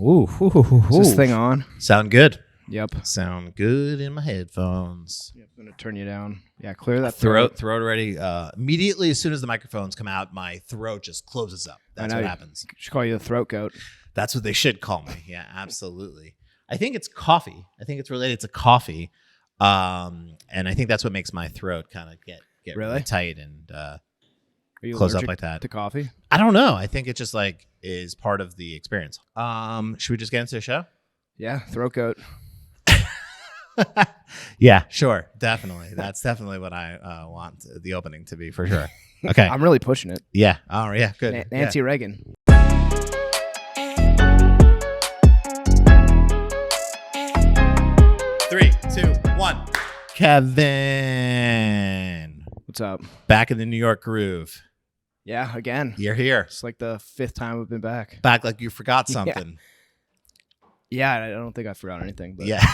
Ooh, Is this thing on? Sound good. Yep. Sound good in my headphones. Yep. I'm gonna turn you down. Yeah, clear that Throat already. Immediately, as soon as the microphones come out, my throat just closes up. That's what happens. Should call you the throat goat. That's what they should call me. Yeah, absolutely. I think it's coffee. I think it's related to coffee, and I think that's what makes my throat kind of get really tight and close up like that. To coffee? I don't know. I think it just like is part of the experience. Should we just get into the show? Yeah, throat goat. Yeah, sure. Definitely. That's definitely what I want the opening to be for sure. Okay. I'm really pushing it. Yeah. Oh, yeah. Good. Nancy Reagan. 3, 2, 1. Kevin. What's up? Back in the New York groove. Yeah, again. You're here. It's like the 5th time we've been back. Back like you forgot something. Yeah, I don't think I forgot anything. But yeah.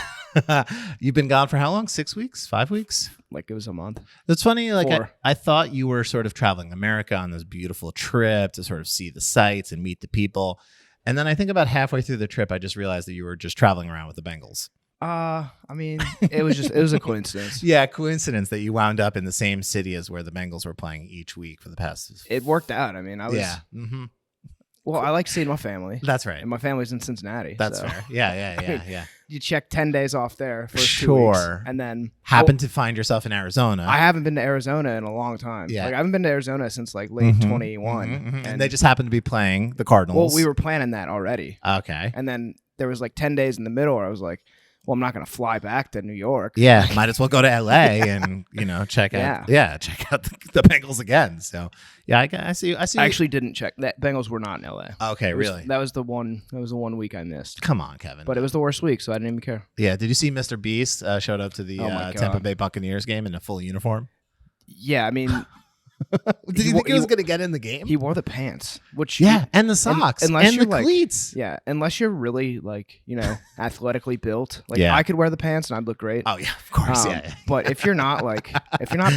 You've been gone for how long? 6 weeks? 5 weeks? Like it was a month. It's funny. Like 4. I thought you were sort of traveling America on this beautiful trip to sort of see the sights and meet the people. And then I think about halfway through the trip, I just realized that you were just traveling around with the Bengals. I mean, it was a coincidence. Yeah, coincidence that you wound up in the same city as where the Bengals were playing each week for the past. It worked out. I mean, I was. Yeah. Mm-hmm. Well, I like seeing my family. That's right. And my family's in Cincinnati. That's so. fair. Yeah. You check 10 days off there for 2 weeks, and then happen to find yourself in Arizona. I haven't been to Arizona in a long time. Yeah. Like, I haven't been to Arizona since like late 21. And they just happened to be playing the Cardinals. Well, we were planning that already. Okay. And then there was like 10 days in the middle where I was like, well, I'm not going to fly back to New York. Yeah, might as well go to LA and check out the Bengals again. So yeah, I see. I actually didn't check that. Bengals were not in LA. Okay, really? That was the one week I missed. Come on, Kevin. But it was the worst week, so I didn't even care. Yeah. Did you see MrBeast showed up to the Tampa Bay Buccaneers game in a full uniform? Yeah, I mean. Did you think he was going to get in the game? He wore the pants, which and the socks, and the cleats. Yeah, unless you're really athletically built. Like I could wear the pants and I'd look great. Oh yeah, of course. But if you're not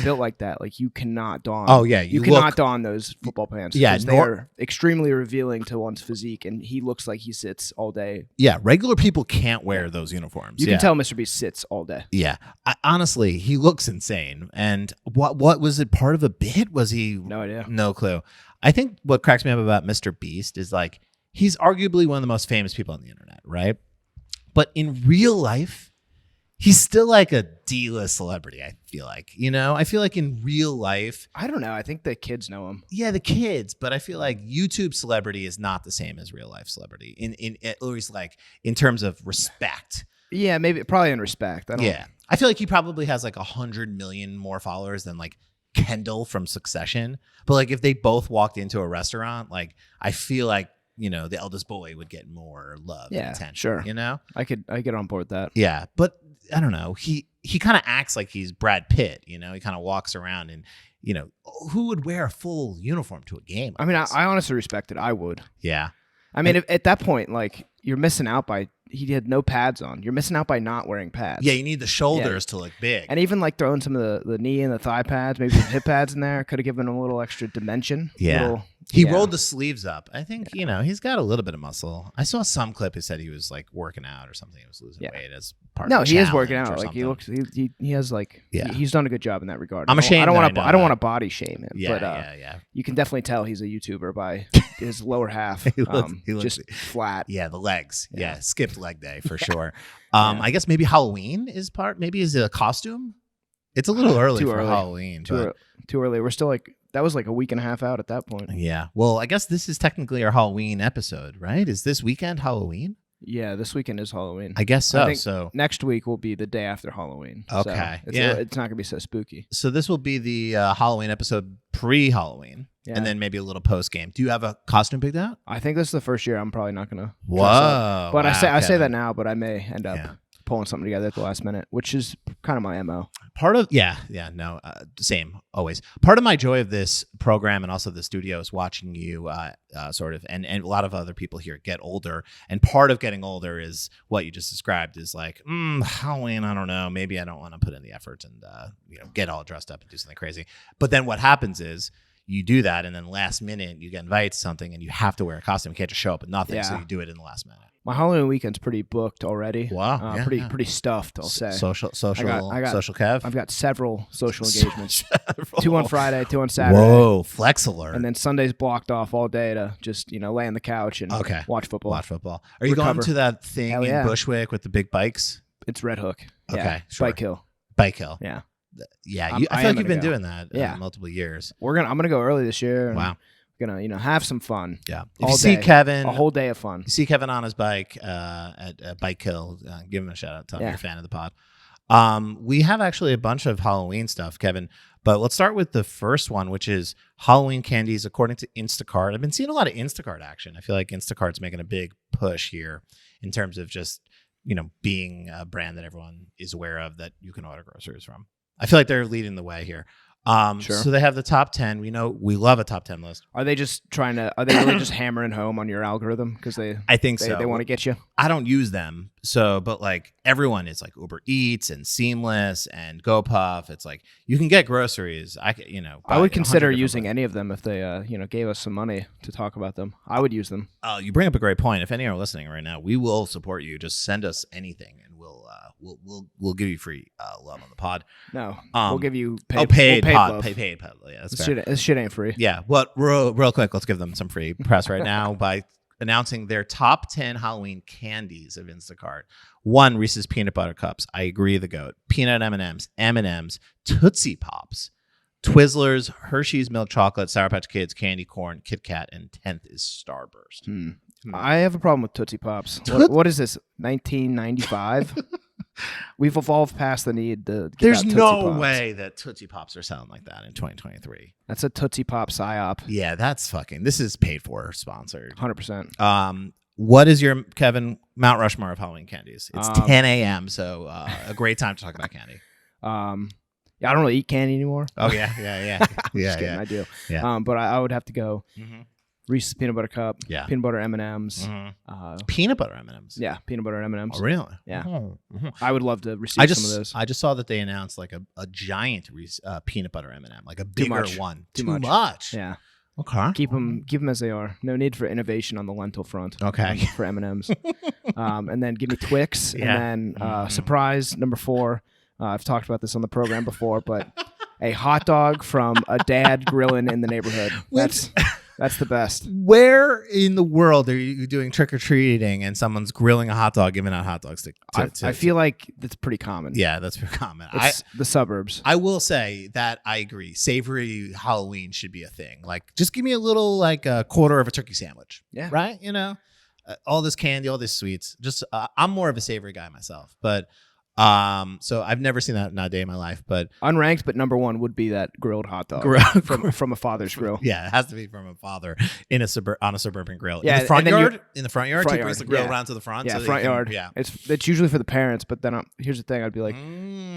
built like that, like you cannot don. Oh yeah, you cannot don those football pants. Yeah, they're extremely revealing to one's physique, and he looks like he sits all day. Yeah, regular people can't wear those uniforms. You can tell MrBeast sits all day. Yeah, honestly, he looks insane. And what was it? Part of a bit? Was he? No idea. No clue. I think what cracks me up about MrBeast is like he's arguably one of the most famous people on the internet, right? But in real life, he's still like a D-list celebrity, I feel like. I feel like in real life, I don't know. I think the kids know him. Yeah, the kids, but I feel like YouTube celebrity is not the same as real life celebrity in at least like in terms of respect. Yeah, maybe probably in respect. I feel like he probably has like 100 million more followers than like Kendall from Succession. But like if they both walked into a restaurant, like I feel like the eldest boy would get more love and attention. Sure. I get on board with that. Yeah, but I don't know. He kind of acts like he's Brad Pitt. He kind of walks around and who would wear a full uniform to a game? I mean, I honestly respect it. I would. Yeah. I mean, at that point, like you're missing out by he had no pads on. You're missing out by not wearing pads. Yeah, you need the shoulders to look big. And even like throwing some of the knee and the thigh pads, maybe some hip pads in there, could have given him a little extra dimension. Yeah. He rolled the sleeves up. I think, he's got a little bit of muscle. I saw some clip who said he was like working out or something. He was losing weight as part of the he is working out. Like he looks, he has like, he's done a good job in that regard. I'm ashamed. I don't want to body shame him. Yeah, but you can definitely tell he's a YouTuber by his lower half. he looks just flat. Yeah, the legs. Yeah, skipped leg day for sure. I guess maybe Halloween is part. Maybe is it a costume? It's a little early for Halloween. Too early. We're still like. That was like a week and a half out at that point. Yeah. Well, I guess this is technically our Halloween episode, right? Is this weekend Halloween? Yeah, this weekend is Halloween. I guess so. So next week will be the day after Halloween. Okay. So it's not going to be so spooky. So this will be the Halloween episode pre-Halloween, and then maybe a little post-game. Do you have a costume picked out? I think this is the first year I'm probably not going to. Whoa. But I say that now, but I may end up pulling something together at the last minute, which is kind of my MO. Part of same always. Part of my joy of this program and also the studio is watching you sort of and a lot of other people here get older. And part of getting older is what you just described is like Halloween. I don't know. Maybe I don't want to put in the effort and get all dressed up and do something crazy. But then what happens is you do that, and then last minute you get invited to something, and you have to wear a costume. You can't just show up with nothing, so you do it in the last minute. My Halloween weekend's pretty booked already. Wow, yeah, pretty stuffed. I'll say. Social I got social Kev. I've got several social engagements. 2 on Friday, 2 on Saturday. Whoa, flex alert. And then Sunday's blocked off all day to just lay on the couch and watch football. Watch football. Are you going to that thing in Bushwick with the big bikes? It's Red Hook. Okay, yeah. sure. Bike Hill. Bike Hill. Yeah. Yeah, I feel like you've been doing that multiple years. I'm gonna go early this year. And wow. Gonna have some fun. Yeah. If you see Kevin, a whole day of fun. You see Kevin on his bike at Bike Hill, give him a shout out. Tell him you're a fan of the pod. We have actually a bunch of Halloween stuff, Kevin, but let's start with the first one, which is Halloween candies according to Instacart. I've been seeing a lot of Instacart action. I feel like Instacart's making a big push here in terms of just, being a brand that everyone is aware of that you can order groceries from. I feel like they're leading the way here. Sure. So they have the top 10. We know we love a top 10 list. Are they really just hammering home on your algorithm? Because I think so. They want to get you. I don't use them. But like everyone is like Uber Eats and Seamless and GoPuff. It's like you can get groceries. I would consider using any of them if they, gave us some money to talk about them. I would use them. You bring up a great point. If any are listening right now, we will support you. Just send us anything and we'll give you free love on the pod. No, we'll give you paid pod. Love. Paid pod. Yeah, that's fair. This shit ain't free. Yeah, but real quick, let's give them some free press right now by announcing their top 10 Halloween candies of Instacart. 1, Reese's Peanut Butter Cups. I agree, the GOAT. Peanut M&Ms, Tootsie Pops, Twizzlers, Hershey's Milk Chocolate, Sour Patch Kids, Candy Corn, Kit Kat, and 10th is Starburst. I have a problem with Tootsie Pops. What is this, 1995? We've evolved past the need to get There's Tootsie no Pops. way that Tootsie Pops are selling like that in 2023. That's a Tootsie Pop psyop. Yeah, this is paid for, sponsored. 100%. What is your, Kevin, Mount Rushmore of Halloween candies? It's 10 a.m., so a great time to talk about candy. Yeah, I don't really eat candy anymore. Oh, yeah. Just kidding, I do. Yeah. But I would have to go Reese's Peanut Butter Cup, peanut butter M&Ms. Peanut butter M&Ms? Yeah, peanut butter M&Ms. Oh, really? Yeah. Mm-hmm. I would love to receive some of those. I just saw that they announced like a giant peanut butter M&M, like a bigger one. Too much. Yeah. Okay. Keep them as they are. No need for innovation on the lentil front. Okay. For M&Ms. And then give me Twix. And then surprise number 4. I've talked about this on the program before, but a hot dog from a dad grilling in the neighborhood. That's the best. Where in the world are you doing trick-or-treating and someone's grilling a hot dog, giving out hot dogs? I feel like that's pretty common. Yeah, that's pretty common. It's the suburbs. I will say that I agree. Savory Halloween should be a thing. Like, just give me a little, like a quarter of a turkey sandwich. Yeah. Right? All this candy, all this sweets. Just, I'm more of a savory guy myself, but so I've never seen that in a day in my life, but unranked, but number 1 would be that grilled hot dog from a father's grill. Yeah, it has to be from a father on a suburban grill. Yeah, in the front yard, he brings the grill around to the front. Yeah, so front yard. Yeah, it's usually for the parents, but then here's the thing: I'd be like,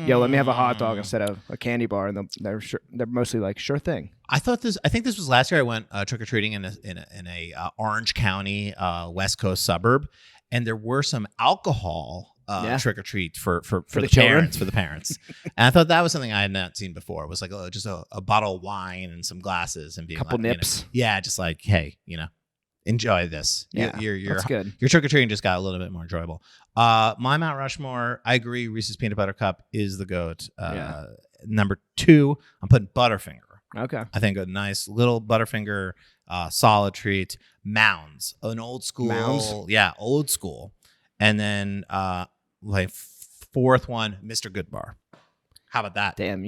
"Yo, let me have a hot dog instead of a candy bar," and they're mostly like, "Sure thing." I think this was last year. I went trick or treating in a Orange County West Coast suburb, and there were some alcohol. Trick or treat for the parents, and I thought that was something I had not seen before. It was like just a bottle of wine and some glasses and being couple nips. Just like, hey, enjoy this. Yeah, that's good. Your trick or treating just got a little bit more enjoyable. My Mount Rushmore, I agree. Reese's Peanut Butter Cup is the GOAT. Number 2, I'm putting Butterfinger. Okay, I think a nice little Butterfinger, solid treat. Mounds, an old school. Old school. And then like 4th one, Mr. Goodbar. How about that? Damn,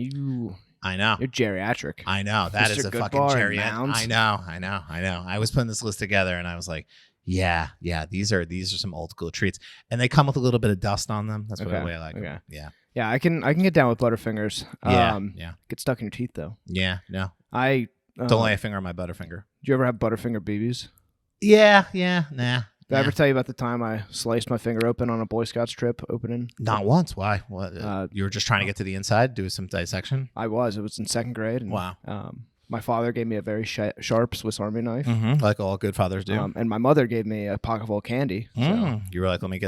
I know. You're geriatric. I know. That Mr. is a Goodbar fucking geriatric. Mounds. I know. I was putting this list together and I was like, yeah, these are some old school treats. And they come with a little bit of dust on them. That's the way I like them. Yeah. Yeah, I can get down with Butterfingers. Yeah. Get stuck in your teeth though. Yeah, no. I don't lay a finger on my Butterfinger. Do you ever have Butterfinger BBs? Yeah, nah. Did I ever tell you about the time I sliced my finger open on a Boy Scouts trip opening? Not once. Why? What? You were just trying to get to the inside, do some dissection? I was. It was in 2nd grade. And, wow. My father gave me a very sharp Swiss Army knife. Like all good fathers do. And my mother gave me a pocket full of candy. So. You were like, let me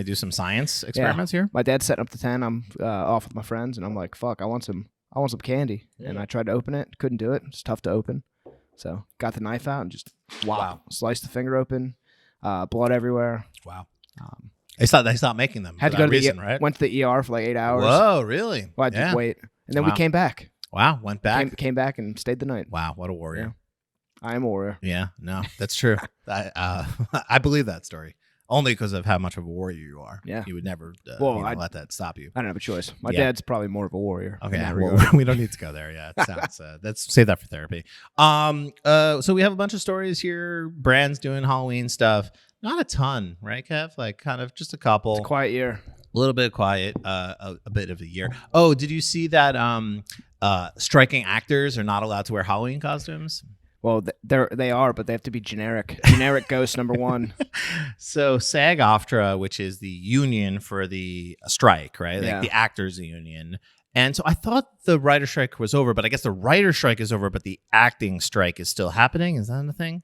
do some science experiments here. My dad's setting up the 10. I'm off with my friends, and I'm like, fuck, I want some candy. Yeah. And I tried to open it. Couldn't do it. It's tough to open. So got the knife out and just sliced the finger open. Blood everywhere. Wow. They stopped making them. Had for to go that to reason, the right? went to the ER for like 8 hours. Whoa, really? Well, I had to wait, and then we Wow. came back. Wow, went back. Came back and stayed the night. Wow, what a warrior. I am a warrior. Yeah, no, that's true. I believe that story only because of how much of a warrior you are. Yeah. You would never let that stop you. I don't have a choice. My dad's probably more of a warrior. Okay, in that well, regard. we don't need to go there. Yeah, it sounds. Let's save that for therapy. So we have a bunch of stories here. Brands doing Halloween stuff. Not a ton, right, Kev? Like kind of just a couple. It's a quiet year. A little bit quiet. A bit of a year. Oh, did you see that? Striking actors are not allowed to wear Halloween costumes. Well, they are, but they have to be generic. Generic ghost number one. So SAG-AFTRA, which is the union for the strike, right? Like Yeah. the actors union. And so I thought the writer strike was over, but I guess the writer strike is over, but the acting strike is still happening. Is that a thing?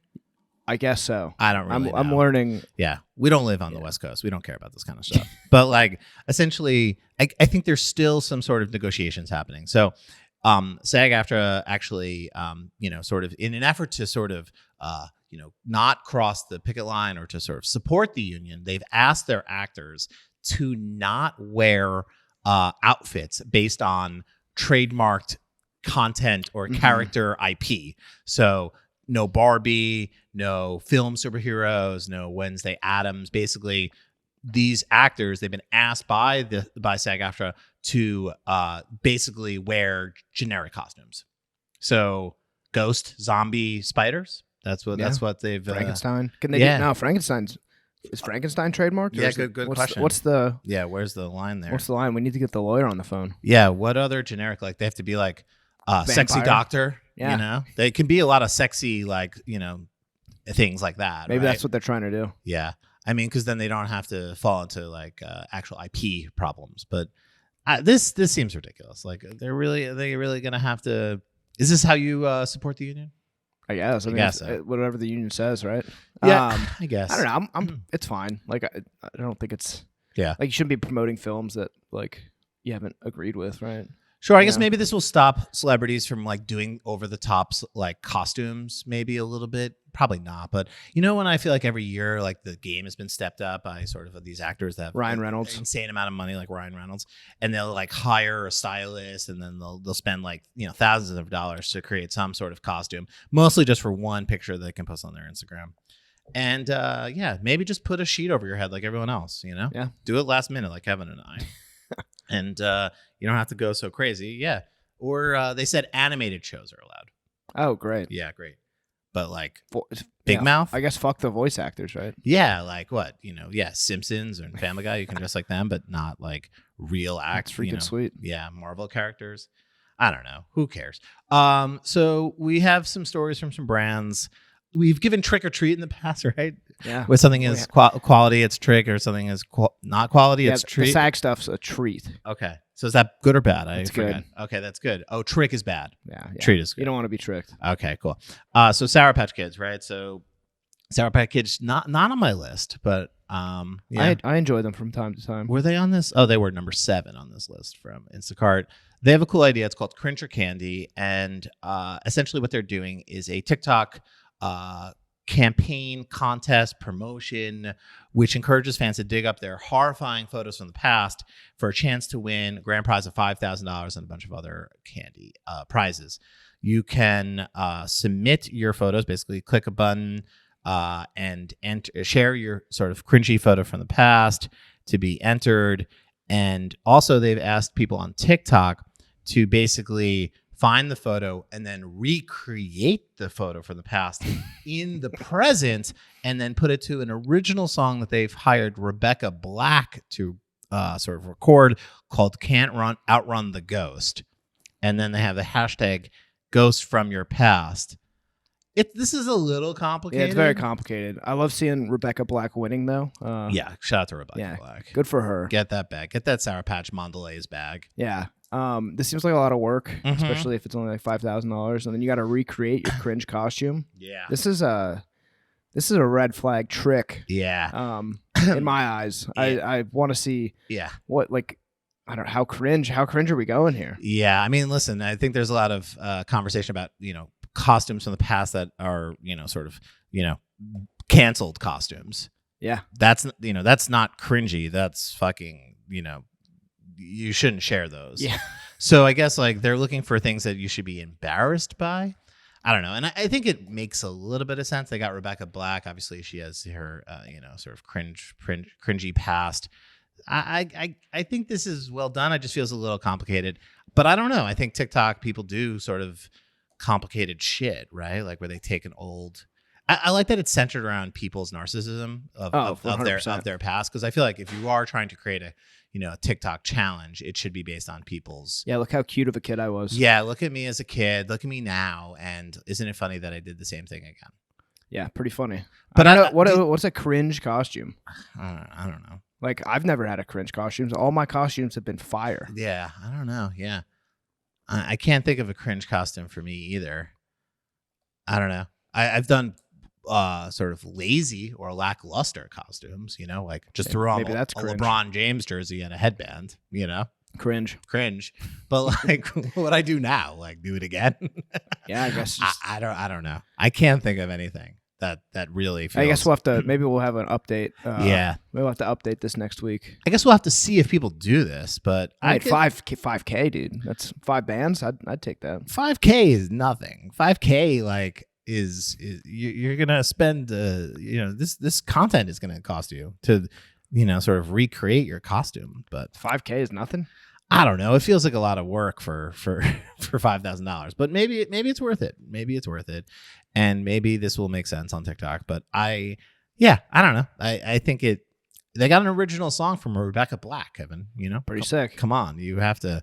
I guess so. I don't really know. I'm learning. Yeah. We don't live on the West Coast. We don't care about this kind of stuff. But like essentially, I think there's still some sort of negotiations happening. So SAG-AFTRA actually, sort of in an effort to sort of, not cross the picket line or to sort of support the union, they've asked their actors to not wear outfits based on trademarked content or character IP. So no Barbie, no film superheroes, no Wednesday Addams. Basically, these actors, they've been asked by SAG-AFTRA to basically wear generic costumes. So ghost, zombie, spiders. That's what they've Frankenstein. Can they do? No, Frankenstein's. Is Frankenstein trademarked? Yeah, good question. What's the where's the line there? What's the line? We need to get the lawyer on the phone. Yeah, what other generic, like they have to be like sexy doctor, Yeah. They can be a lot of sexy, like, things like that. Maybe right? that's what they're trying to do. Yeah. I mean, because then they don't have to fall into like actual IP problems. But this seems ridiculous. Like, are they really going to have to? Is this how you support the union? I guess. I mean, guess so. Whatever the union says, right? Yeah, I guess. I don't know. It's fine. Like, I don't think it's. Yeah. Like, you shouldn't be promoting films that like you haven't agreed with, right? Sure, I guess maybe this will stop celebrities from like doing over the top like costumes, maybe a little bit. Probably not, but when I feel like every year like the game has been stepped up by sort of these actors that have Ryan Reynolds, insane amount of money, like Ryan Reynolds, and they'll like hire a stylist, and then they'll spend like thousands of dollars to create some sort of costume, mostly just for one picture that they can post on their Instagram. And maybe just put a sheet over your head like everyone else. Yeah, do it last minute like Kevin and I. And you don't have to go so crazy. Yeah. Or they said animated shows are allowed. Oh, great. Yeah, great. But like Big Mouth? I guess fuck the voice actors, right? Yeah, like what? Simpsons and Family Guy, you can dress like them, but not like real acts. That's freaking sweet. Yeah, Marvel characters. I don't know. Who cares? So we have some stories from some brands. We've given trick or treat in the past, right? Yeah. Where something is quality, it's trick, or something is not quality, it's treat. The SAG stuff's a treat. Okay. So is that good or bad? It's good. Okay, that's good. Oh, trick is bad. Yeah. Treat is good. You don't want to be tricked. Okay, cool. So Sour Patch Kids, right? So Sour Patch Kids, not on my list, but I enjoy them from time to time. Were they on this? Oh, they were number 7 on this list from Instacart. They have a cool idea. It's called Cringe or Candy, and essentially what they're doing is a TikTok campaign, contest, promotion, which encourages fans to dig up their horrifying photos from the past for a chance to win a grand prize of $5,000 and a bunch of other candy prizes. You can submit your photos, basically click a button and share your sort of cringy photo from the past to be entered. And also they've asked people on TikTok to basically find the photo and then recreate the photo from the past in the present, and then put it to an original song that they've hired Rebecca Black to sort of record, called Can't Outrun the Ghost. And then they have the hashtag Ghost from Your Past. This is a little complicated. Yeah, it's very complicated. I love seeing Rebecca Black winning, though. Yeah, shout out to Rebecca Black. Good for her. Get that bag. Get that Sour Patch Mondelez bag. Yeah. This seems like a lot of work, especially if it's only like $5,000, and then you got to recreate your cringe costume. Yeah. This is a red flag trick. Yeah. In my eyes, I want to see. Yeah. What, like, I don't know, how cringe are we going here? Yeah. I mean, listen, I think there's a lot of conversation about costumes from the past that are sort of canceled costumes. Yeah. That's not cringy. That's fucking, you shouldn't share those. Yeah. So I guess like they're looking for things that you should be embarrassed by. I don't know. And I think it makes a little bit of sense. They got Rebecca Black. Obviously she has her, sort of cringy past. I think this is well done. It just feels a little complicated, but I don't know. I think TikTok people do sort of complicated shit, right? Like where they take an old. I like that it's centered around people's narcissism of their past, because I feel like if you are trying to create a TikTok challenge, it should be based on people's. Yeah, look how cute of a kid I was. Yeah, look at me as a kid. Look at me now, and isn't it funny that I did the same thing again? Yeah, pretty funny. But what's a cringe costume? I don't know. Like I've never had a cringe costume. All my costumes have been fire. Yeah, I don't know. Yeah, I can't think of a cringe costume for me either. I don't know. I've done sort of lazy or lackluster costumes, like just threw on a LeBron James jersey and a headband, Cringe. But like what I do now, like do it again. Yeah, I guess. I don't know. I can't think of anything that really feels. I guess maybe we'll have an update. Yeah. We'll have to update this next week. I guess we'll have to see if people do this, but I had 5K, dude. That's 5 bands. I'd take that. 5K is nothing. 5K like is you're gonna spend this content is gonna cost you to sort of recreate your costume, but 5K is nothing. I don't know. It feels like a lot of work for $5,000, but maybe it's worth it. Maybe it's worth it, and maybe this will make sense on TikTok. But I don't know. I think they got an original song from Rebecca Black, Kevin. Pretty sick. Come on, you have to.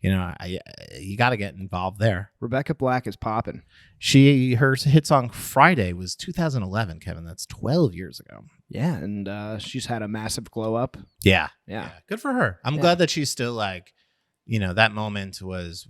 You got to get involved there. Rebecca Black is popping. Her hit song Friday was 2011, Kevin. That's 12 years ago. Yeah, and she's had a massive glow up. Yeah. Yeah. Good for her. I'm glad that she's still like, that moment was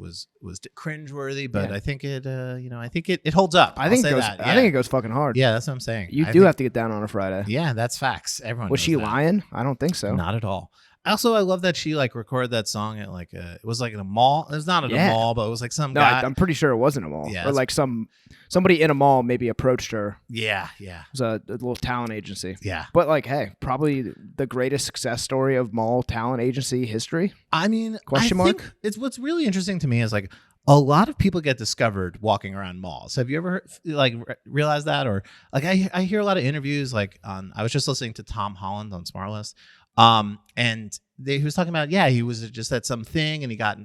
cringeworthy, but I think it holds up. I think it goes fucking hard. Yeah, that's what I'm saying. You do have to get down on a Friday. Yeah, that's facts. Everyone was she lying? I don't think so. Not at all. Also, I love that she like recorded that song at like it was like in a mall. It's not at a mall, but it was like some guy. I'm pretty sure it wasn't a mall. Yeah, or like somebody in a mall maybe approached her. Yeah. It was a little talent agency. Yeah. But like, hey, probably the greatest success story of mall talent agency history. I mean, question mark. It's what's really interesting to me is like a lot of people get discovered walking around malls. Have you ever like realized that? Or like I hear a lot of interviews like I was just listening to Tom Holland on Smart List. And he was talking about, he was just at something and he got,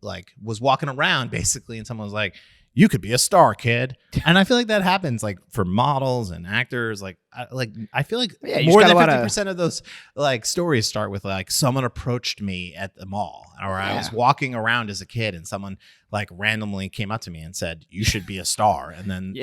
like was walking around basically. And someone was like, you could be a star, kid. And I feel like that happens like for models and actors. Like I feel like more than 50% of those like stories start with like someone approached me at the mall, or I was walking around as a kid and someone like randomly came up to me and said, you should be a star. And then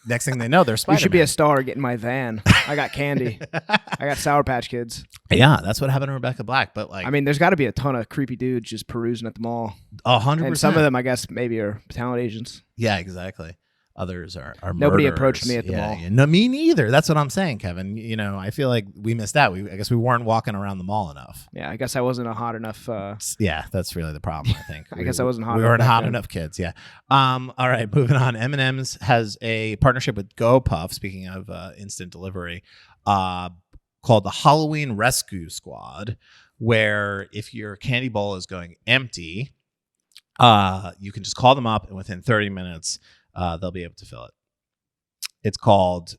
next thing they know, they're Spider-Man. You should be a star, get in my van. I got candy. I got Sour Patch Kids. Yeah, that's what happened to Rebecca Black. But like, I mean, there's got to be a ton of creepy dudes just perusing at the mall. 100%. And some of them, I guess, maybe are talent agents. Yeah, exactly. Others are nobody murderers. approached me at the mall. Yeah. No, me neither. That's what I'm saying, Kevin. I feel like we missed out. I guess we weren't walking around the mall enough. Yeah, I guess I wasn't a hot enough. Yeah, that's really the problem, I think. I guess I wasn't hot. We weren't hot enough kids. Yeah. All right, moving on. M&M's has a partnership with GoPuff. Speaking of instant delivery, called the Halloween Rescue Squad, where if your candy bowl is going empty, you can just call them up, and within 30 minutes. They'll be able to fill it. It's called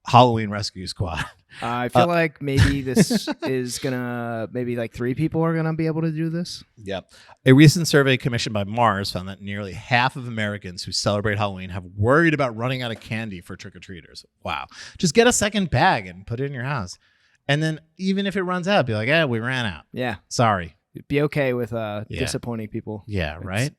Halloween Rescue Squad. I feel like maybe this is maybe like 3 people are gonna be able to do this. Yep. A recent survey commissioned by Mars found that nearly half of Americans who celebrate Halloween have worried about running out of candy for trick-or-treaters. Wow. Just get a second bag and put it in your house. And then even if it runs out, be like, we ran out. Yeah. Sorry. Be okay with disappointing people. Yeah, right?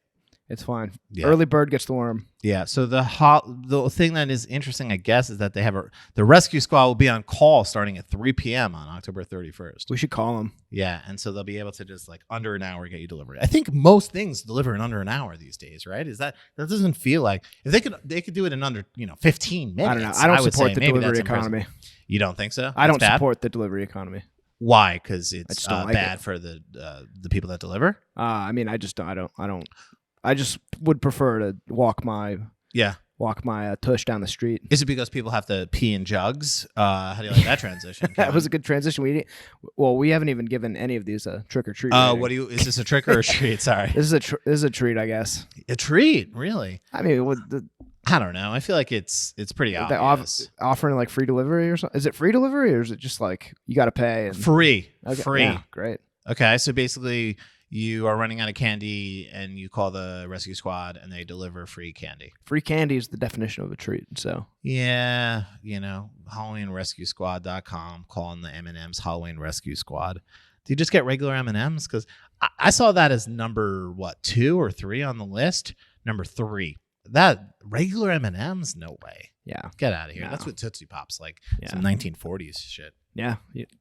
It's fine. Yeah. Early bird gets the worm. Yeah. So the thing that is interesting, I guess, is that they have the rescue squad will be on call starting at 3 p.m. on October 31st. We should call them. Yeah, and so they'll be able to just like under an hour get you delivery. I think most things deliver in under an hour these days, right? That doesn't feel like if they could do it in under 15 minutes. I don't know. I don't support the delivery economy. You don't think so? I don't support the delivery economy. Why? Because it's bad for the people that deliver. I mean, I just would prefer to walk my walk my tush down the street. Is it because people have to pee in jugs? How do you like that transition? That was a good transition. We haven't even given any of these a trick or treat. Is this a trick or a treat? Sorry. This is a treat, I guess. A treat, really? I mean, I don't know. I feel like it's pretty obvious. Offering like free delivery or something. Is it free delivery or is it just like you got to pay? Free. Okay. Free. Yeah, great. Okay, so basically you are running out of candy and you call the rescue squad and they deliver free candy. Free candy is the definition of a treat. So yeah, HalloweenRescueSquad.com, calling the M&M's Halloween Rescue Squad. Do you just get regular M&M's? Because I saw that as number 2 or 3 on the list. Number 3. That regular M&M's, no way. Yeah, get out of here. No. That's what Tootsie Pops like. Some 1940s shit. Yeah,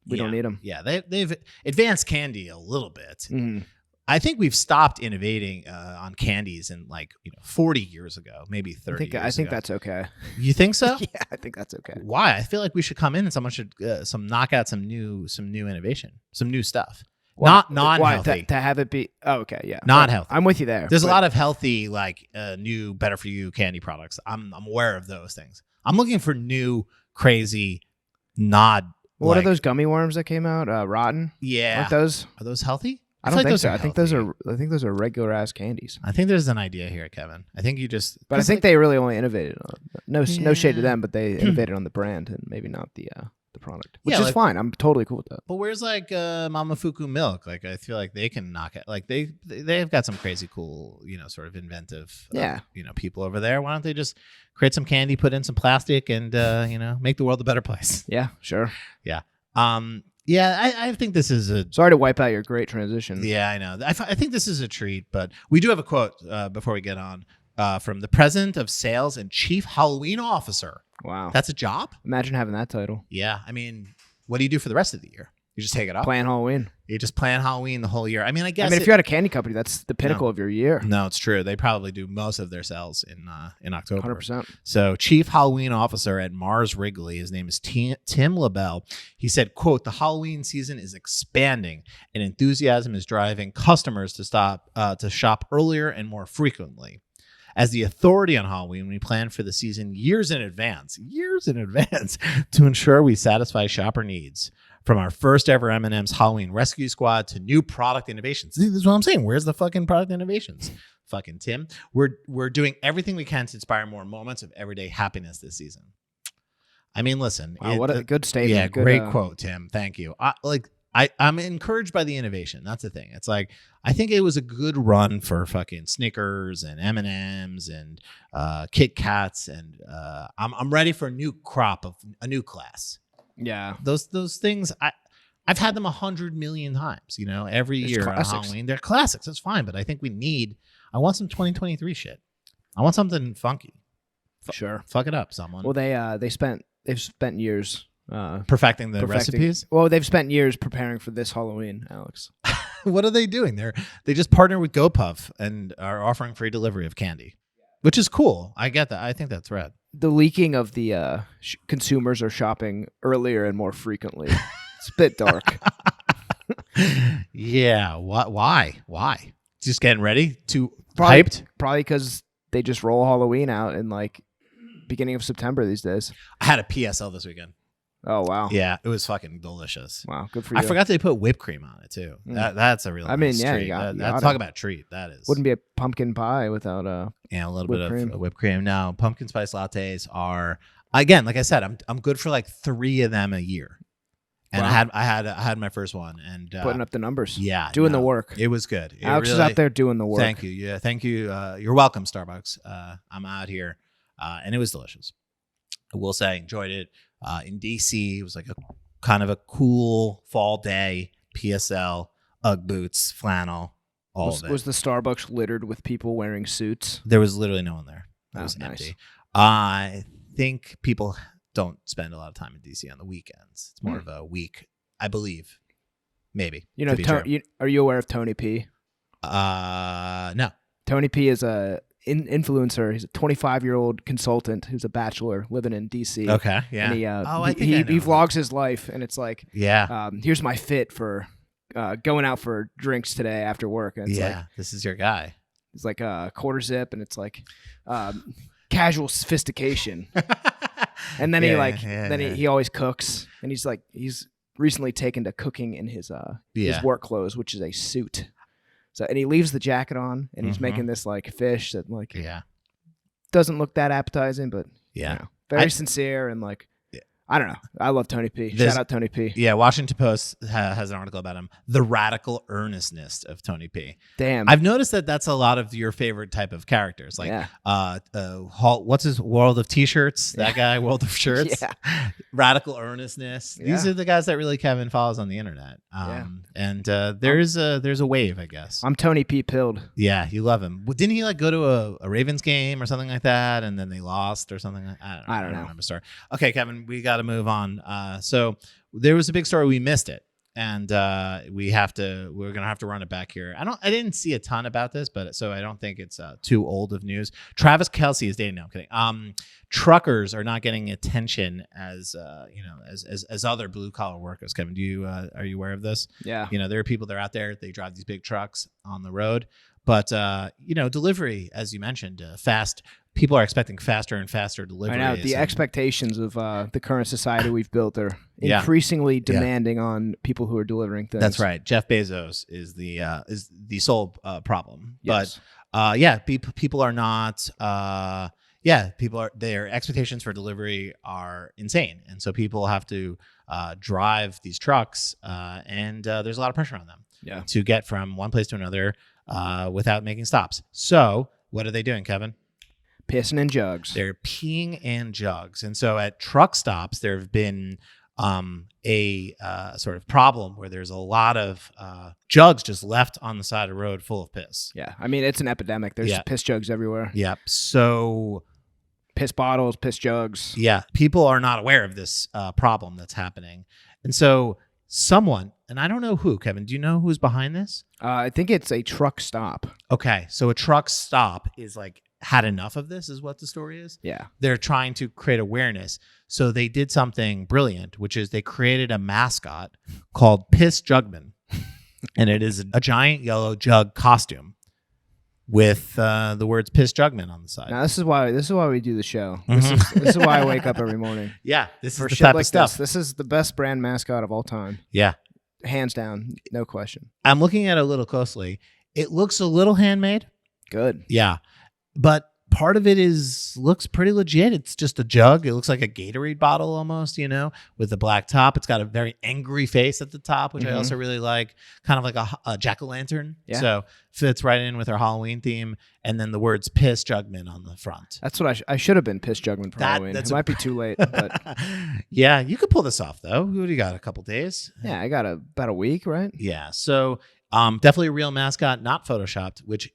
we don't need them. Yeah, they've advanced candy a little bit. Mm-hmm. I think we've stopped innovating on candies in 40 years ago, maybe 30 years ago. I think that's okay. You think so? Yeah, I think that's okay. Why? I feel like we should come in and someone should knock out some new innovation, some new stuff. Well, not healthy. To have it be okay, yeah. Not healthy. I'm with you there. There's a lot of healthy new better for you candy products. I'm aware of those things. I'm looking for new crazy what are those gummy worms that came out? Rotten? Yeah. Aren't those? Are those healthy? I don't think so. I think those are regular ass candies. I think there's an idea here, Kevin. I think you just. But I think they really only innovated on no shade to them, but they innovated on the brand and maybe not the product, which is fine. I'm totally cool with that. But where's Mamafuku milk? I feel like they can knock it. They've got some crazy cool, sort of inventive, people over there. Why don't they just create some candy, put in some plastic, and make the world a better place? Yeah, sure. Yeah. I think this is sorry to wipe out your great transition. Yeah, I know. I think this is a treat, but we do have a quote before we get on from the president of sales and chief Halloween officer. Wow. That's a job? Imagine having that title. Yeah. I mean, what do you do for the rest of the year? You just take it off? Plan Halloween. You just plan Halloween the whole year. I mean, I guess. if you're at a candy company, that's the pinnacle of your year. No, it's true. They probably do most of their sales in October. 100%. So, Chief Halloween Officer at Mars Wrigley, his name is Tim LaBelle. He said, quote, "The Halloween season is expanding and enthusiasm is driving customers to shop earlier and more frequently. As the authority on Halloween, we plan for the season years in advance, to ensure we satisfy shopper needs. From our first ever M&M's Halloween Rescue Squad to new product innovations." This is what I'm saying. Where's the fucking product innovations? Fucking Tim. We're doing everything we can to inspire more moments of everyday happiness this season. I mean, listen. Wow, what a good statement. Yeah, great quote, Tim. Thank you. I'm encouraged by the innovation. That's the thing. It's like, I think it was a good run for fucking Snickers and M&M's and Kit Kats, and I'm ready for a new crop of a new class. Yeah, those things I've had them 100 million times. Every year on Halloween. They're classics. That's fine, but I think I want some 2023 shit. I want something funky. Sure, fuck it up, someone. Well, they've spent years. Perfecting the recipes. Well, they've spent years preparing for this Halloween, Alex. What are they doing? They just partner with GoPuff and are offering free delivery of candy, which is cool. I get that. I think that's rad. The leaking of the consumers are shopping earlier and more frequently. It's a bit dark. Yeah. Why? Just getting ready? Too probably, hyped? Probably because they just roll Halloween out in beginning of September these days. I had a PSL this weekend. Oh, wow. Yeah, it was fucking delicious. Wow, good for you. I forgot they put whipped cream on it, too. That's a real nice treat. Talk about treat. That is. Wouldn't be a pumpkin pie without a little bit of whipped cream. Now, pumpkin spice lattes are, again, like I said, I'm good for 3 of them a year. And wow. I had my first one and putting up the numbers. Yeah. Doing the work. It was good. Alex is out there doing the work. Thank you. Yeah, thank you. You're welcome, Starbucks. I'm out here. And it was delicious. I will say, enjoyed it. In DC, it was a kind of a cool fall day. PSL, UGG boots, flannel, all of it. Was the Starbucks littered with people wearing suits? There was literally no one there. It was nice. Empty. I think people don't spend a lot of time in DC on the weekends. It's more of a week, I believe. Maybe. Are you aware of Tony P? No. Tony P is a influencer. He's a 25-year-old consultant who's a bachelor living in DC. Okay, yeah. And he vlogs his life, and it's here's my fit for going out for drinks today after work. And it's this is your guy. It's like a quarter zip, and it's casual sophistication. And then he always cooks, and he's recently taken to cooking in his work clothes, which is a suit. So, and he leaves the jacket on, and he's making this like fish that like doesn't look that appetizing, but very sincere and like. I don't know. I love Tony P. Shout out Tony P. Yeah, Washington Post has an article about him. The radical earnestness of Tony P. Damn. I've noticed that that's a lot of your favorite type of characters. Like, what's his World of T-shirts? That guy, World of Shirts. Radical earnestness. These are the guys that really Kevin follows on the internet. And there's a wave, I guess. I'm Tony P. pilled. Yeah, you love him. Didn't he like go to a Ravens game or something like that, and then they lost or something? I don't know. Remember story. Okay, Kevin, we got to move on. So there was a big story. We missed it, and we're gonna have to run it back here. I didn't see a ton about this, but so I don't think it's too old of news. Travis Kelce is dating. No, I'm kidding. Truckers are not getting attention as as other blue collar workers. Kevin, are you aware of this? Yeah. There are people that are out there. They drive these big trucks on the road, but delivery, as you mentioned, fast. People are expecting faster and faster deliveries. I know. The expectations of the current society we've built are increasingly demanding on people who are delivering things. That's right. Jeff Bezos is the sole problem. Yes. But people are not. Their expectations for delivery are insane, and so people have to drive these trucks, and there's a lot of pressure on them to get from one place to another without making stops. So what are they doing, Kevin? Pissing in jugs. They're peeing in jugs. And so at truck stops, there have been a sort of problem where there's a lot of jugs just left on the side of the road full of piss. Yeah. I mean, it's an epidemic. There's piss jugs everywhere. Yep. So piss bottles, piss jugs. Yeah. People are not aware of this problem that's happening. And so someone, and I don't know who, Kevin, do you know who's behind this? I think it's a truck stop. Okay. So a truck stop is like, had enough of this is what the story is. Yeah. They're trying to create awareness. So they did something brilliant, which is they created a mascot called Piss Jug Man. And it is a giant yellow jug costume with the words Piss Jug Man on the side. Now this is why we do the show. This is why I wake up every morning. Yeah. This is for the shit type like of stuff. This is the best brand mascot of all time. Yeah. Hands down, no question. I'm looking at it a little closely. It looks a little handmade. Good. Yeah. But part of it looks pretty legit. It's just a jug. It looks like a Gatorade bottle almost, with a black top. It's got a very angry face at the top, which I also really like. Kind of like a jack-o'-lantern. Yeah. So fits right in with our Halloween theme. And then the words Piss Jug Man on the front. That's what I should have been Piss Jug Man for Halloween. It might be too late. But yeah, you could pull this off, though. Who do you got? A couple days? Yeah, I got about a week, right? Yeah. So definitely a real mascot, not photoshopped, which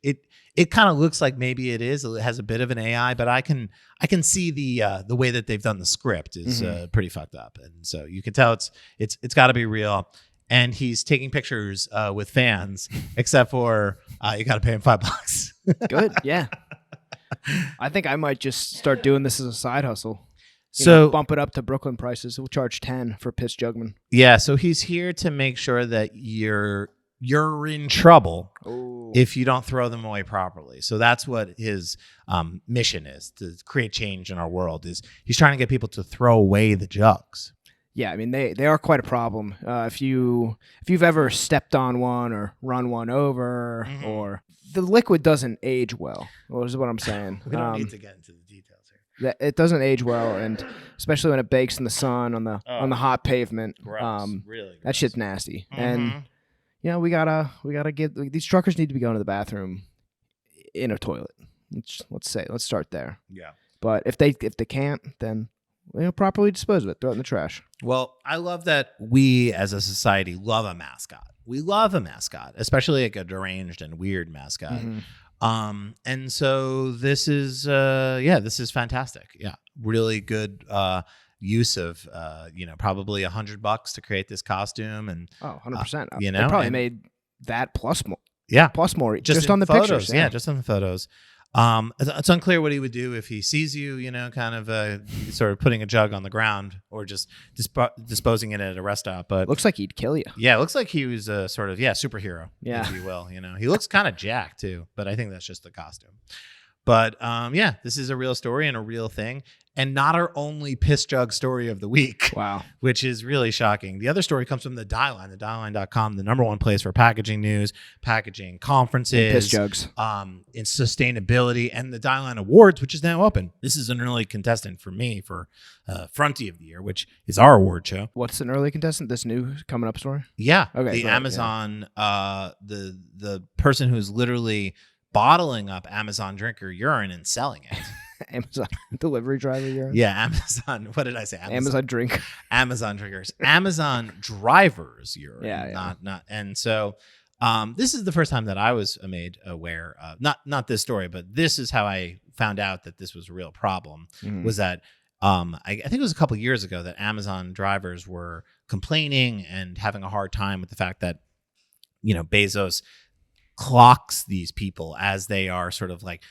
it kind of looks like maybe it is. It has a bit of an AI, but I can see the way that they've done the script is pretty fucked up, and so you can tell it's got to be real. And he's taking pictures with fans, except for you got to pay him $5. Good, yeah. I think I might just start doing this as a side hustle. So bump it up to Brooklyn prices. We'll charge 10 for Piss Jug Man. Yeah, so he's here to make sure that you're in trouble if you don't throw them away properly. So that's what his mission is, to create change in our world. He's trying to get people to throw away the jugs. Yeah, I mean they are quite a problem. If you've ever stepped on one or run one over, or the liquid doesn't age well. Well, is what I'm saying. We don't need to get into the details here. It doesn't age well, and especially when it bakes in the sun on the hot pavement. Gross. Really gross. That shit's nasty. And we gotta get these truckers need to be going to the bathroom in a toilet. Let's start there. Yeah. But if they can't, then properly dispose of it. Throw it in the trash. Well, I love that we as a society love a mascot. We love a mascot, especially like a deranged and weird mascot. And so this is fantastic. Yeah, really good use of probably $100 to create this costume, and 100%. They probably made that plus more. Yeah, plus more just on the photos. pictures. Yeah, just on the photos. It's unclear what he would do if he sees you, kind of sort of putting a jug on the ground or just disposing it at a rest stop. But looks like he'd kill you. Yeah, it looks like he was a sort of superhero, if you will. He looks kind of jacked too, but I think that's just the costume. But yeah, this is a real story and a real thing, and not our only piss jug story of the week. Wow. Which is really shocking. The other story comes from the Die-Line, the dieline.com, the number one place for packaging news, packaging conferences, And piss jugs, in sustainability, and the Die-Line Awards, which is now open. This is an early contestant for me for Fronty of the Year, which is our award show. What's an early contestant? This new coming up story? Yeah. Okay. The Amazon, the person who's literally bottling up Amazon drinker urine and selling it. Amazon delivery driver urine? Yeah, Amazon. What did I say? Amazon drink. Amazon drinkers. Amazon drivers urine. Yeah. Not. And so this is the first time that I was made aware of, not this story, but this is how I found out that this was a real problem, was that I think it was a couple years ago that Amazon drivers were complaining and having a hard time with the fact that, Bezos clocks these people as they are sort of like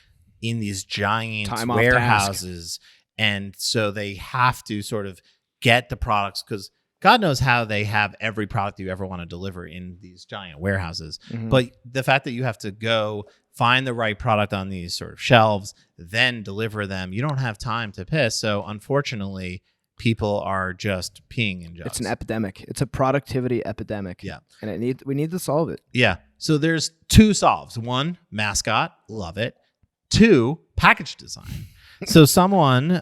in these giant warehouses. And so they have to sort of get the products, because God knows how they have every product you ever want to deliver in these giant warehouses. But the fact that you have to go find the right product on these sort of shelves, then deliver them, you don't have time to piss. So unfortunately, people are just peeing in jugs. It's an epidemic. It's a productivity epidemic. Yeah. And we need to solve it. Yeah. So there's two solves. One, mascot, love it. Two, package design. So someone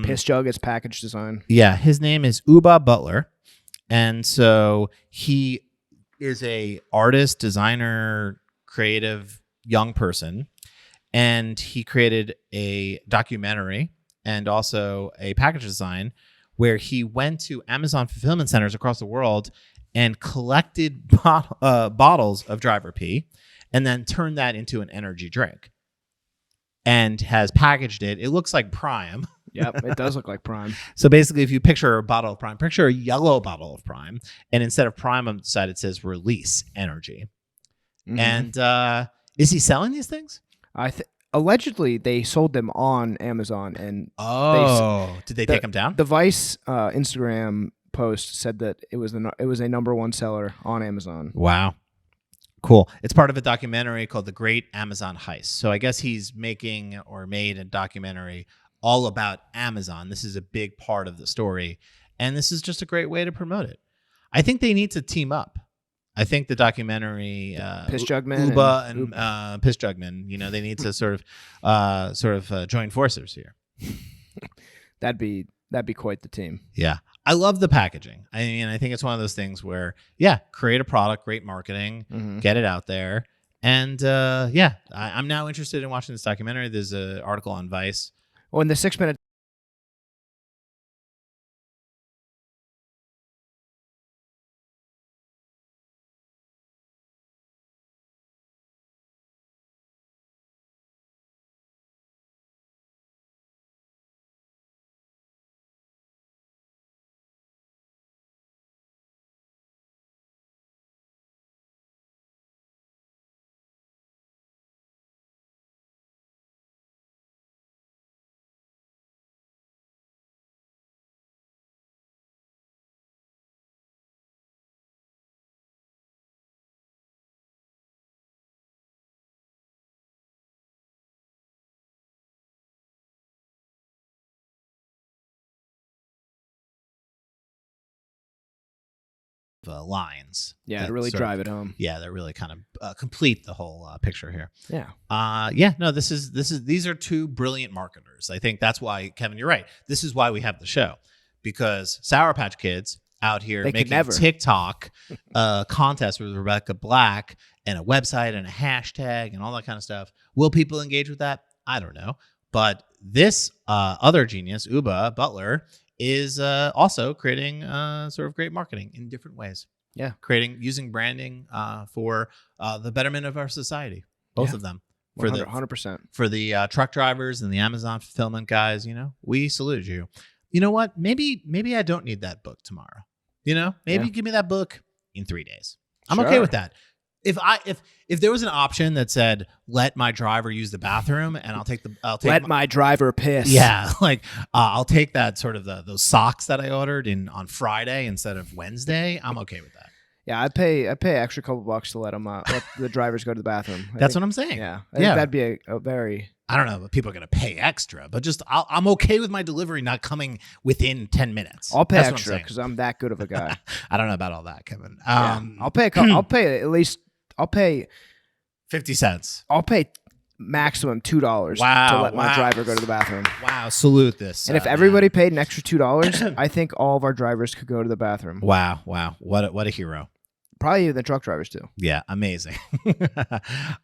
piss jug is package design. Yeah, his name is Uba Butler. And so he is a artist, designer, creative young person. And he created a documentary and also a package design where he went to Amazon fulfillment centers across the world and collected bottles of driver pee and then turned that into an energy drink. And has packaged it. It looks like Prime. Yep, it does look like Prime. So basically, if you picture a bottle of Prime, picture a yellow bottle of Prime. And instead of Prime on the side, it says Release Energy. And is he selling these things? Allegedly, they sold them on Amazon. And did they take them down? The Vice Instagram post said that it was a number one seller on Amazon. Wow. Cool. It's part of a documentary called The Great Amazon Heist. So I guess he's making or made a documentary all about Amazon. This is a big part of the story. And this is just a great way to promote it. I think they need to team up. I think the documentary Piss Jug Man Uba and Piss Jug Man, they need to sort of join forces here. That'd be quite the team. Yeah. I love the packaging. I mean, I think it's one of those things where, create a product, great marketing, get it out there. And I'm now interested in watching this documentary. There's an article on Vice. Well, in the 6-minute. Lines. Yeah, to really drive it home. Yeah, that really kind of complete the whole picture here. Yeah. No, these are two brilliant marketers. I think that's why, Kevin, you're right. This is why we have the show, because Sour Patch Kids out here making TikTok contests with Rebecca Black and a website and a hashtag and all that kind of stuff. Will people engage with that? I don't know. But this other genius, Uba Butler, is also creating sort of great marketing in different ways. Yeah. Using branding for the betterment of our society. Both of them. 100%. For the truck drivers and the Amazon fulfillment guys, we salute you. You know what? Maybe I don't need that book tomorrow. Maybe give me that book in 3 days. I'm okay with that. If there was an option that said, let my driver use the bathroom and I'll take my driver piss. Yeah. Like I'll take that sort of those socks that I ordered on Friday instead of Wednesday. I'm okay with that. Yeah. I'd pay extra couple bucks to let the drivers go to the bathroom. That's what I'm saying. Yeah. I think that'd be a very I don't know, but people are going to pay extra. But just I'm okay with my delivery not coming within 10 minutes. I'll pay That's what I'm extra saying. because I'm that good of a guy. I don't know about all that, Kevin. Yeah. I'll pay. I'll pay at least. I'll pay 50 cents. I'll pay maximum $2 to let my driver go to the bathroom. Wow, salute this. And if everybody paid an extra $2, I think all of our drivers could go to the bathroom. Wow. What a hero. Probably even the truck drivers too. Yeah, amazing.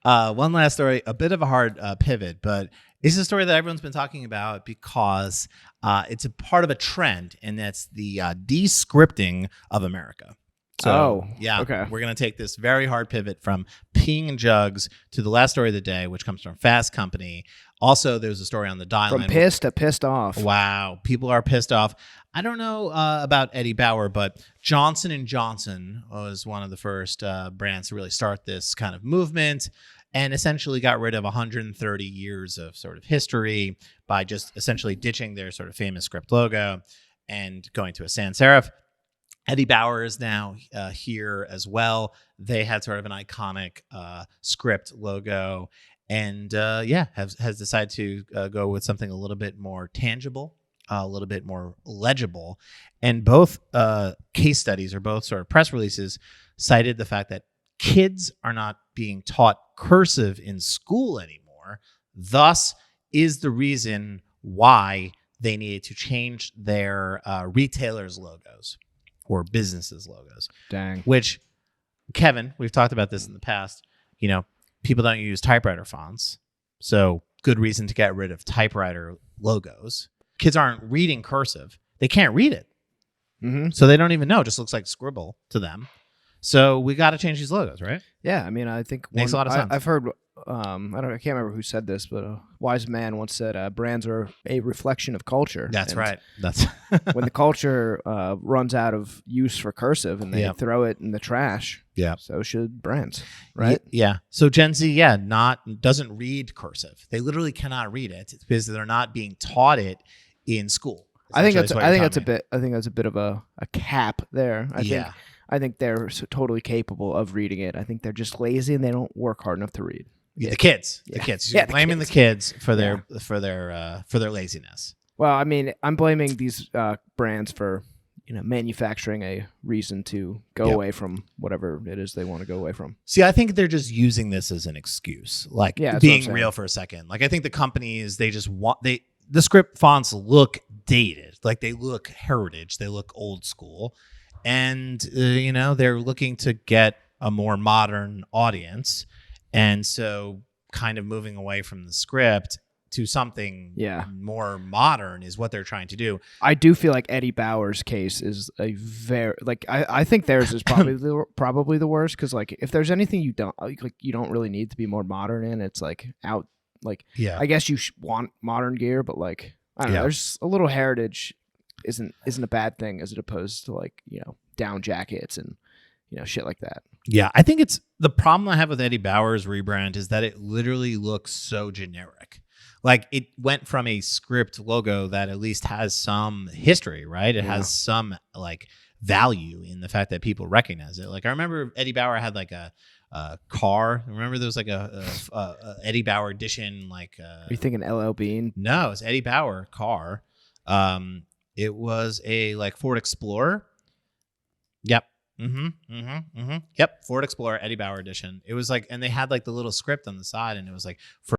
One last story, a bit of a hard pivot, but it's a story that everyone's been talking about because it's a part of a trend, and that's the de-scripting of America. So, okay. We're going to take this very hard pivot from peeing in jugs to the last story of the day, which comes from Fast Company. Also, there's a story on the dial From pissed to pissed off. Wow. People are pissed off. I don't know about Eddie Bauer, but Johnson & Johnson was one of the first brands to really start this kind of movement and essentially got rid of 130 years of sort of history by just essentially ditching their sort of famous script logo and going to a sans serif. Eddie Bauer is now here as well. They had sort of an iconic script logo and has decided to go with something a little bit more tangible, a little bit more legible. And both case studies or both sort of press releases cited the fact that kids are not being taught cursive in school anymore. Thus is the reason why they needed to change their retailers' logos. Or businesses' logos. Dang. Which, Kevin, we've talked about this in the past. You know, people don't use typewriter fonts. So good reason to get rid of typewriter logos. Kids aren't reading cursive. They can't read it. Mm-hmm. So they don't even know. It just looks like scribble to them. So we got to change these logos, right? Yeah, I mean, I think makes a lot of sense. I've heard. I can't remember who said this, but a wise man once said, "Brands are a reflection of culture." That's and right. That's when the culture runs out of use for cursive and they throw it in the trash. Yeah. So should brands, right? Yeah. So Gen Z, doesn't read cursive. They literally cannot read it because they're not being taught it in school. I think that's a bit of a cap there. I think they're totally capable of reading it. I think they're just lazy and they don't work hard enough to read. Yeah. The kids. You're blaming the kids for their laziness. Well, I mean, I'm blaming these brands for manufacturing a reason to go away from whatever it is they want to go away from. See, I think they're just using this as an excuse, like being real for a second. Like I think the companies they just want the script fonts look dated, like they look heritage, they look old school. And, they're looking to get a more modern audience. And so kind of moving away from the script to something more modern is what they're trying to do. I do feel like Eddie Bauer's case is a very, I think theirs is probably the worst. Because, if there's anything you don't really need to be more modern in, it's out. I guess you want modern gear, but I don't know. There's a little heritage isn't a bad thing as opposed to down jackets and shit like that. Yeah, I think it's the problem I have with Eddie Bauer's rebrand is that it literally looks so generic. Like it went from a script logo that at least has some history, right? It has some value in the fact that people recognize it. I remember Eddie Bauer had a car. Remember there was a Eddie Bauer edition. Are you thinking LL Bean? No, it's Eddie Bauer car. It was a Ford Explorer. Yep. Yep. Ford Explorer, Eddie Bauer edition. It was and they had the little script on the side, and it was for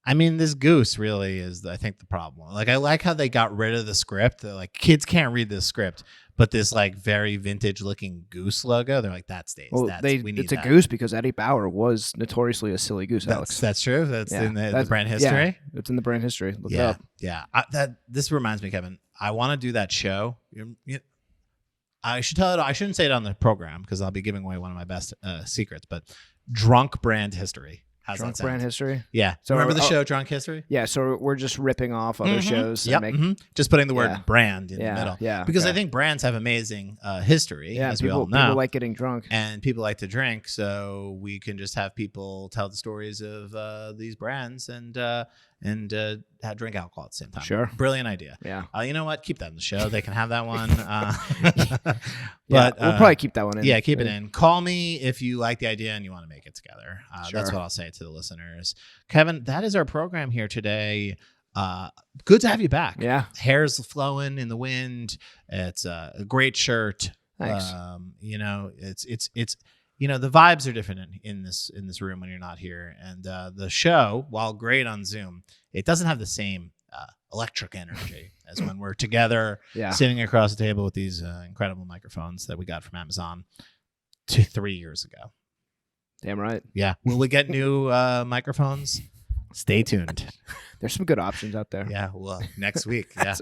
I mean, this goose really is, I think, the problem. Like, I like how they got rid of the script. They're like, kids can't read this script, but this like very vintage looking goose logo, they're like, that stays. Well, We need it's a that. Goose because Eddie Bauer was notoriously a silly goose, Alex. That's true. That's in the brand history. Yeah, it's in the brand history. Look it up. Yeah. This reminds me, Kevin. I want to do that show. I should tell it. I shouldn't say it on the program because I'll be giving away one of my best secrets. But drunk brand history. How's Drunk that sound? brand history. Yeah. So remember the show Drunk History? Yeah. So we're just ripping off other shows. Yep. Just putting the word brand in the middle. Yeah. Because I think brands have amazing history, as we all know. People like getting drunk. And people like to drink, so we can just have people tell the stories of these brands and drink alcohol at the same time. Sure. Brilliant idea. Yeah. You know what? Keep that in the show. They can have that one. But we'll probably keep that one in. Yeah, keep it in. Call me if you like the idea and you want to make it together. Sure. That's what I'll say to the listeners. Kevin, that is our program here today. Good to have you back. Yeah. Hair's flowing in the wind. It's a great shirt. Thanks. It's the vibes are different in this room when you're not here. And the show, while great on Zoom, it doesn't have the same electric energy as when we're together, sitting across the table with these incredible microphones that we got from Amazon 3 years ago. Damn right. Yeah. Will we get new microphones? Stay tuned. There's some good options out there. Yeah. Well, next week. Yeah.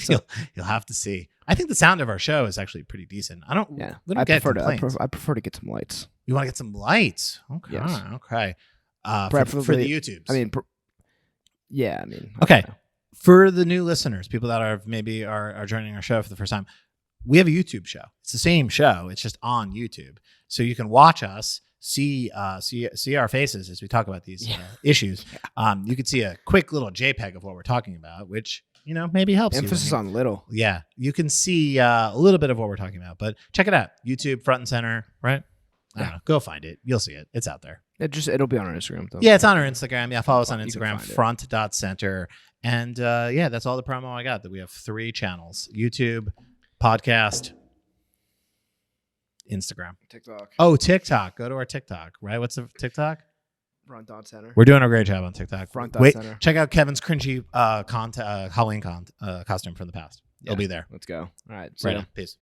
You'll have to see. I think the sound of our show is actually pretty decent. We don't get complaints. I prefer to get some lights. You want to get some lights? Okay. Yes. Okay. For Preferably, the YouTubes. Okay. For the new listeners, people that are joining our show for the first time, we have a YouTube show. It's the same show. It's just on YouTube. So you can watch us, see our faces as we talk about these issues. You can see a quick little JPEG of what we're talking about, which maybe helps. Emphasis on little. Yeah, you can see a little bit of what we're talking about, but check it out. YouTube front and center, right? I don't know. Go find it. You'll see it. It's out there. It'll be on our Instagram though. Yeah, it's on our Instagram. Yeah, follow us on You can Instagram, find it. front.center. And that's all the promo I got. That we have 3 channels: YouTube, podcast, Instagram. TikTok. Oh, TikTok. Go to our TikTok, right? What's the TikTok? Front.center. We're doing a great job on TikTok. Front.center. Check out Kevin's cringy Halloween costume from the past. It'll be there. Let's go. All right. Right on. Peace.